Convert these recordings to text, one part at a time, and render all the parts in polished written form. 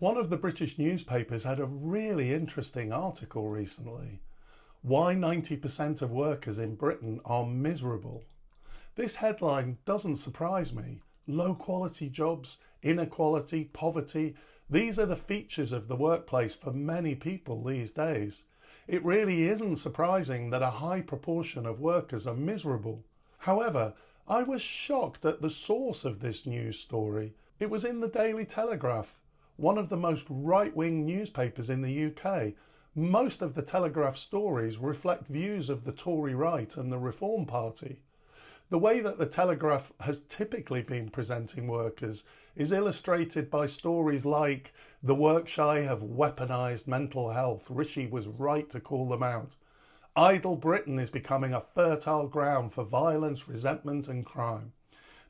One of the British newspapers had a really interesting article recently. Why 90% of workers in Britain are miserable. This headline doesn't surprise me. Low quality jobs, inequality, poverty, these are the features of the workplace for many people these days. It really isn't surprising that a high proportion of workers are miserable. However, I was shocked at the source of this news story. It was in the Daily Telegraph, one of the most right-wing newspapers in the UK. Most of the Telegraph stories reflect views of the Tory right and the Reform Party. The way that the Telegraph has typically been presenting workers is illustrated by stories like "The workshy have weaponised mental health. Rishi was right to call them out." "Idle Britain is becoming a fertile ground for violence, resentment and crime."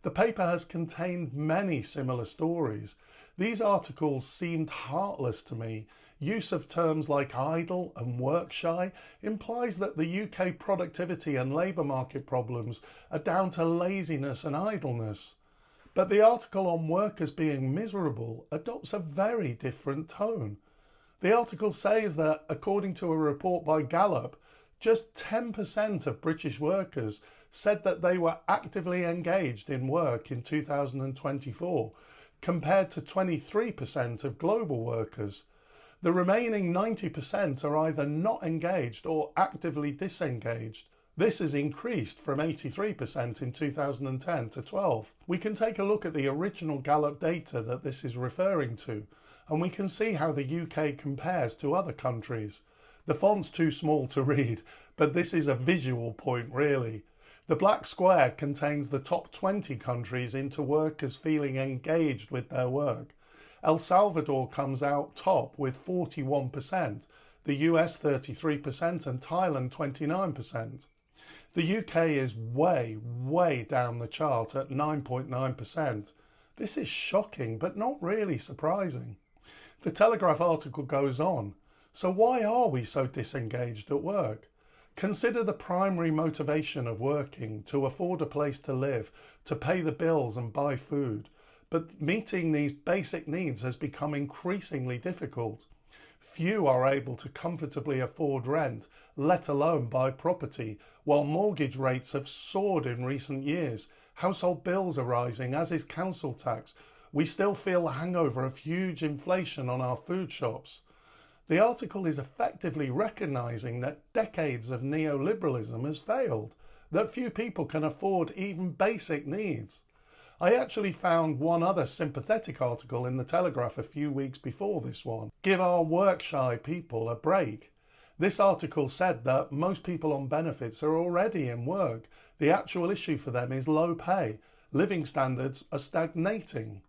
The paper has contained many similar stories. These articles seemed heartless to me. Use of terms like idle and workshy implies that the UK productivity and labour market problems are down to laziness and idleness. But the article on workers being miserable adopts a very different tone. The article says that, according to a report by Gallup, just 10% of British workers said that they were actively engaged in work in 2024, compared to 23% of global workers. The remaining 90% are either not engaged or actively disengaged. This has increased from 83% in 2010 to 12. We can take a look at the original Gallup data that this is referring to, and we can see how the UK compares to other countries. The font's too small to read, but this is a visual point really. The black square contains the top 20 countries into workers feeling engaged with their work. El Salvador comes out top with 41%, the US 33% and Thailand 29%. The UK is way down the chart at 9.9%. This is shocking but not really surprising. The Telegraph article goes on. So why are we so disengaged at work? Consider the primary motivation of working: to afford a place to live, to pay the bills and buy food. But meeting these basic needs has become increasingly difficult. Few are able to comfortably afford rent, let alone buy property, while mortgage rates have soared in recent years. Household bills are rising, as is council tax. We still feel the hangover of huge inflation on our food shops. The article is effectively recognising that decades of neoliberalism has failed, that few people can afford even basic needs. I actually found one other sympathetic article in the Telegraph a few weeks before this one. Give our work-shy people a break. This article said that most people on benefits are already in work. The actual issue for them is low pay. Living standards are stagnating.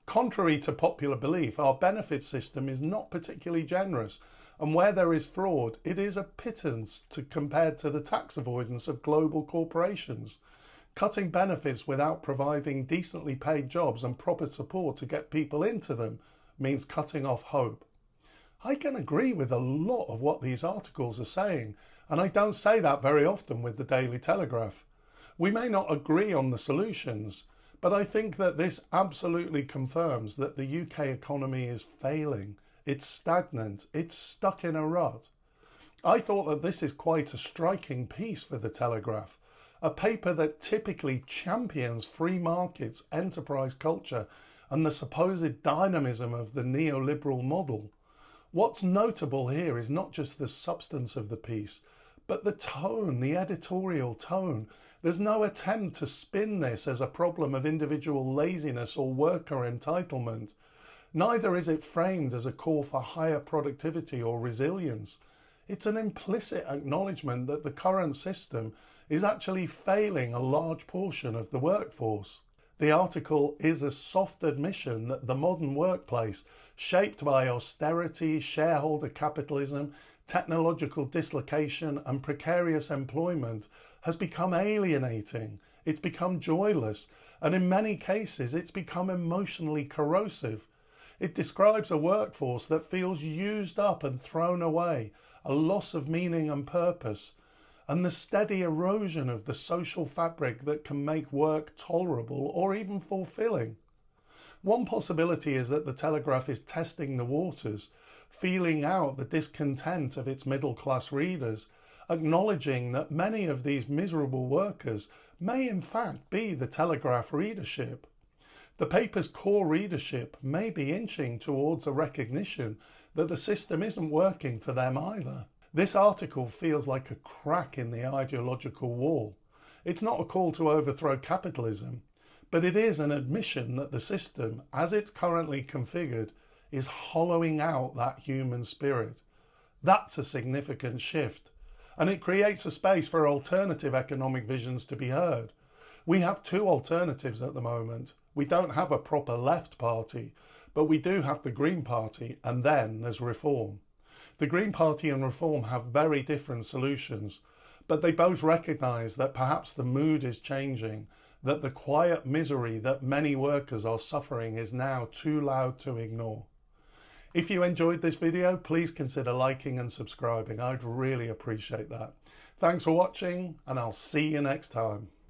Contrary to popular belief, our benefit system is not particularly generous, and where there is fraud, it is a pittance compared to the tax avoidance of global corporations. Cutting benefits without providing decently paid jobs and proper support to get people into them means cutting off hope. I can agree with a lot of what these articles are saying, and I don't say that very often with the Daily Telegraph. We may not agree on the solutions, but I think that this absolutely confirms that the UK economy is failing. It's stagnant. It's stuck in a rut. I thought that this is quite a striking piece for the Telegraph, a paper that typically champions free markets, enterprise culture, and the supposed dynamism of the neoliberal model. What's notable here is not just the substance of the piece, but the tone, the editorial tone. There's no attempt to spin this as a problem of individual laziness or worker entitlement. Neither is it framed as a call for higher productivity or resilience. It's an implicit acknowledgement that the current system is actually failing a large portion of the workforce. The article is a soft admission that the modern workplace, shaped by austerity, shareholder capitalism, technological dislocation and precarious employment, has become alienating, it's become joyless, and in many cases it's become emotionally corrosive. It describes a workforce that feels used up and thrown away, a loss of meaning and purpose, and the steady erosion of the social fabric that can make work tolerable or even fulfilling. One possibility is that the Telegraph is testing the waters, feeling out the discontent of its middle-class readers, acknowledging that many of these miserable workers may in fact be the Telegraph readership. The paper's core readership may be inching towards a recognition that the system isn't working for them either. This article feels like a crack in the ideological wall. It's not a call to overthrow capitalism, but it is an admission that the system, as it's currently configured, is hollowing out that human spirit. That's a significant shift, and it creates a space for alternative economic visions to be heard. We have two alternatives at the moment. We don't have a proper left party, but we do have the Green Party, and then there's Reform. The Green Party and Reform have very different solutions, but they both recognise that perhaps the mood is changing, that the quiet misery that many workers are suffering is now too loud to ignore. If you enjoyed this video, please consider liking and subscribing. I'd really appreciate that. Thanks for watching, and I'll see you next time.